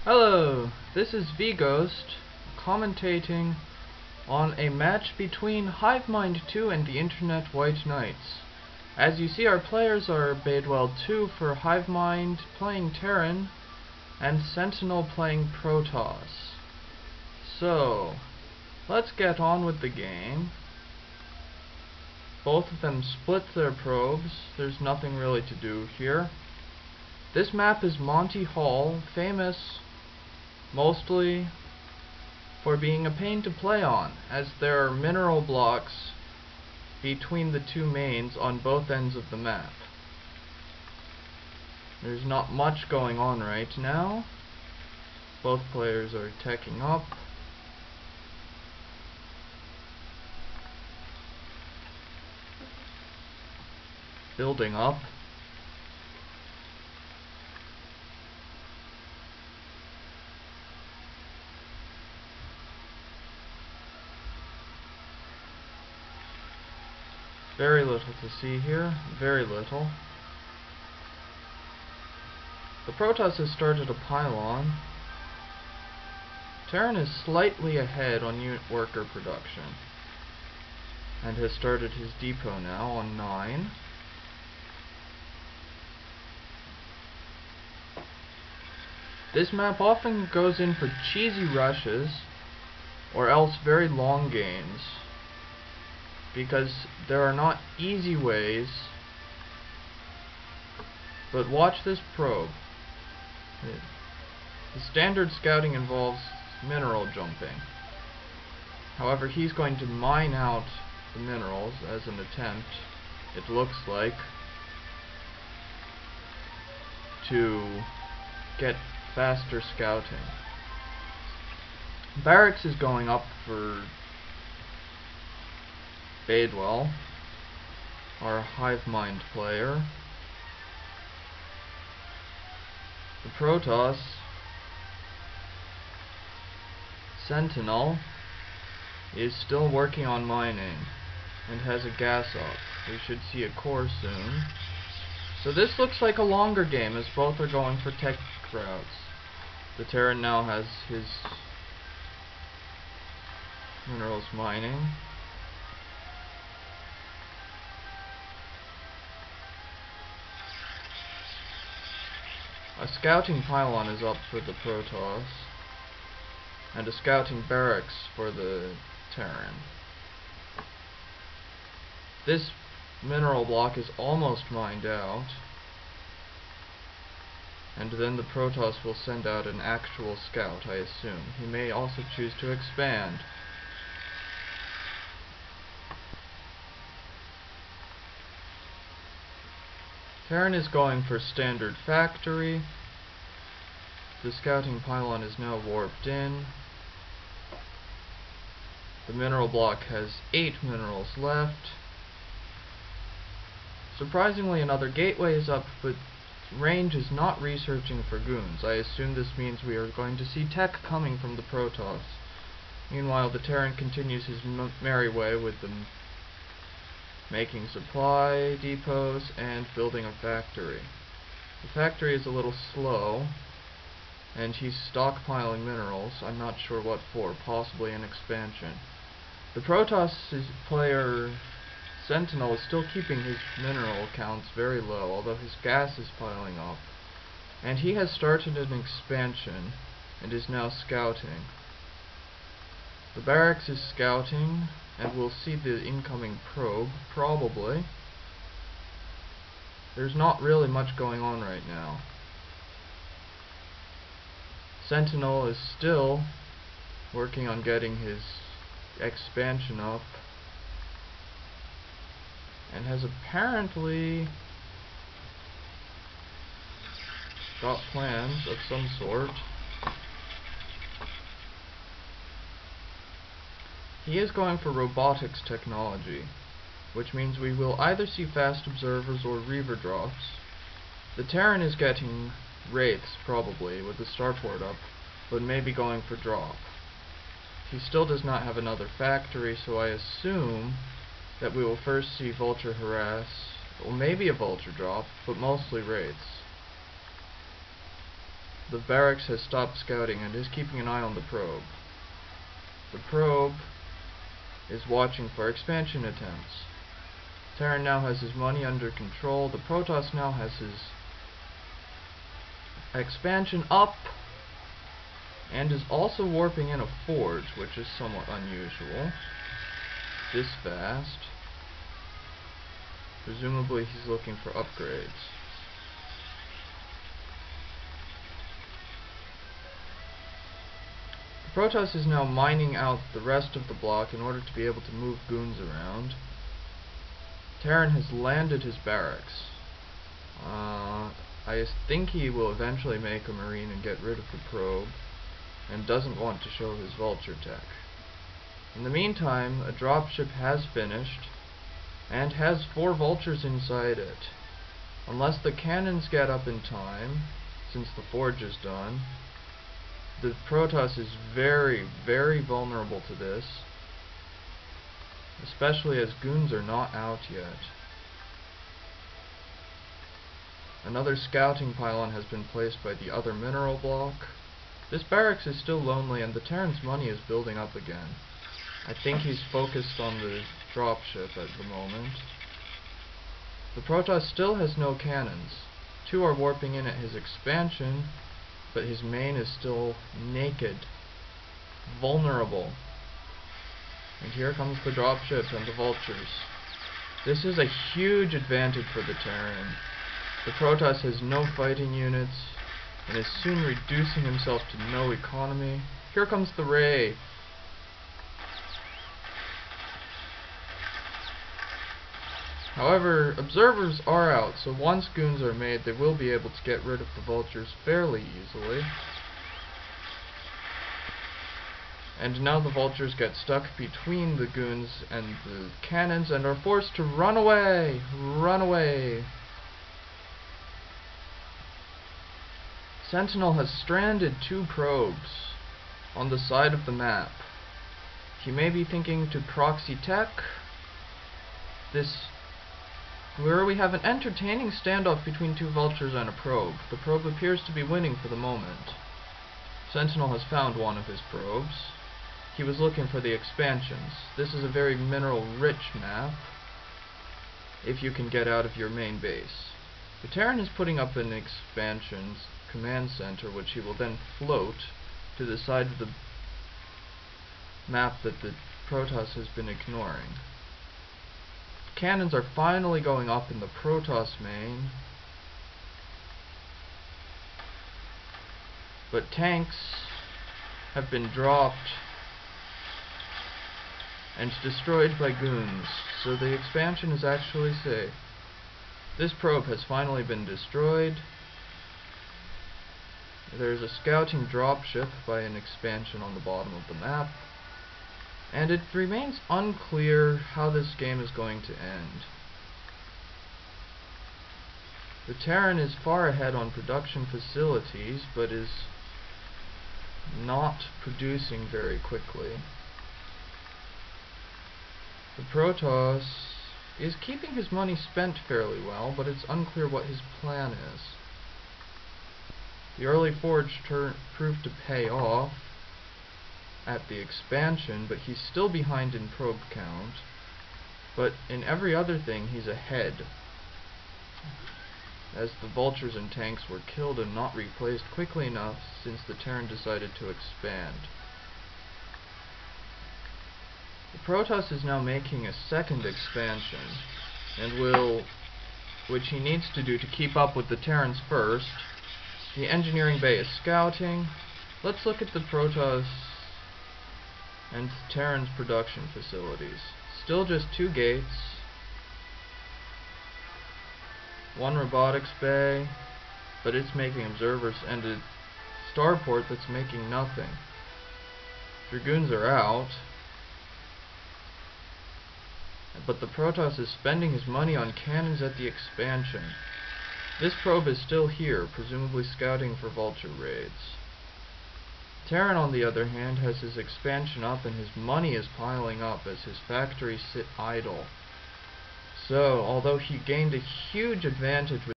Hello, this is VGhost commentating on a match between Hivemind 2 and the Internet White Knights. As you see, our players are Badewell 2 for Hivemind playing Terran and Sentenal playing Protoss. So, let's get on with the game. Both of them split their probes. There's nothing really to do here. This map is Monty Hall, famous mostly for being a pain to play on, as there are mineral blocks between the two mains on both ends of the map. There's not much going on right now. Both players are teching up. Building up. Very little to see here, very little. The Protoss has started a pylon. Terran is slightly ahead on unit worker production, and has started his depot now on 9. This map often goes in for cheesy rushes, or else very long games, because there are not easy ways. But watch this probe. The standard scouting involves mineral jumping. However, he's going to mine out the minerals as an attempt, it looks like, to get faster scouting. Barracks is going up for Badewell, our Hivemind player. The Protoss Sentinel is still working on mining and has a gas up. We should see a core soon. So this looks like a longer game, as both are going for tech routes. The Terran now has his minerals mining. A scouting pylon is up for the Protoss, and a scouting barracks for the Terran. This mineral block is almost mined out, and then the Protoss will send out an actual scout, I assume. He may also choose to expand. Terran is going for standard factory. The scouting pylon is now warped in. The mineral block has 8 minerals left. Surprisingly, another gateway is up, but range is not researching for goons. I assume this means we are going to see tech coming from the Protoss. Meanwhile, the Terran continues his merry way with them making supply depots and building a factory. The factory is a little slow, and he's stockpiling minerals. I'm not sure what for, possibly an expansion. The Protoss player Sentinel is still keeping his mineral counts very low, although his gas is piling up. And he has started an expansion and is now scouting. The barracks is scouting, and we'll see the incoming probe, probably. There's not really much going on right now. Sentinel is still working on getting his expansion up, and has apparently got plans of some sort. He is going for robotics technology, which means we will either see fast observers or reaver drops. The Terran is getting wraiths, probably, with the starport up, but may be going for drop. He still does not have another factory, so I assume that we will first see vulture harass, or maybe a vulture drop, but mostly wraiths. the barracks has stopped scouting and is keeping an eye on the probe. The probe is watching for expansion attempts. Terran now has his money under control. The Protoss now has his expansion up and is also warping in a forge, which is somewhat unusual. This fast. Presumably he's looking for upgrades. The Protoss is now mining out the rest of the block in order to be able to move goons around. Terran has landed his barracks. I think he will eventually make a marine and get rid of the probe, and doesn't want to show his vulture tech. In the meantime, a dropship has finished, and has 4 vultures inside it. Unless the cannons get up in time, since the forge is done, the Protoss is very, very vulnerable to this, especially as goons are not out yet. Another scouting pylon has been placed by the other mineral block. This barracks is still lonely, and the Terran's money is building up again. I think he's focused on the dropship at the moment. The Protoss still has no cannons. 2 are warping in at his expansion, but his main is still naked, vulnerable. And here comes the dropship and the vultures. This is a huge advantage for the Terran. The Protoss has no fighting units, and is soon reducing himself to no economy. Here comes the ray. However, observers are out, so once goons are made, they will be able to get rid of the vultures fairly easily. And now the vultures get stuck between the goons and the cannons and are forced to run away! Run away! Sentenal has stranded 2 probes on the side of the map. He may be thinking to proxy tech where we have an entertaining standoff between 2 vultures and a probe. The probe appears to be winning for the moment. Sentenal has found one of his probes. He was looking for the expansions. This is a very mineral-rich map, if you can get out of your main base. The Terran is putting up an expansions command center, which he will then float to the side of the map that the Protoss has been ignoring. Cannons are finally going up in the Protoss main, but tanks have been dropped and destroyed by goons, so the expansion is actually safe. This probe has finally been destroyed. There's a scouting dropship by an expansion on the bottom of the map, and it remains unclear how this game is going to end. The Terran is far ahead on production facilities, but is not producing very quickly. The Protoss is keeping his money spent fairly well, but it's unclear what his plan is. The early forge proved to pay off at the expansion, but he's still behind in probe count. But in every other thing, he's ahead, as the vultures and tanks were killed and not replaced quickly enough since the Terran decided to expand. The Protoss is now making a second expansion, and which he needs to do to keep up with the Terran's first. The engineering bay is scouting. Let's look at the Protoss and Terran's production facilities. Still just 2 gates, 1 robotics bay, but it's making observers, and a starport that's making nothing. Dragoons are out, but the Protoss is spending his money on cannons at the expansion. This probe is still here, presumably scouting for vulture raids. Terran, on the other hand, has his expansion up, and his money is piling up as his factories sit idle. So, although he gained a huge advantage with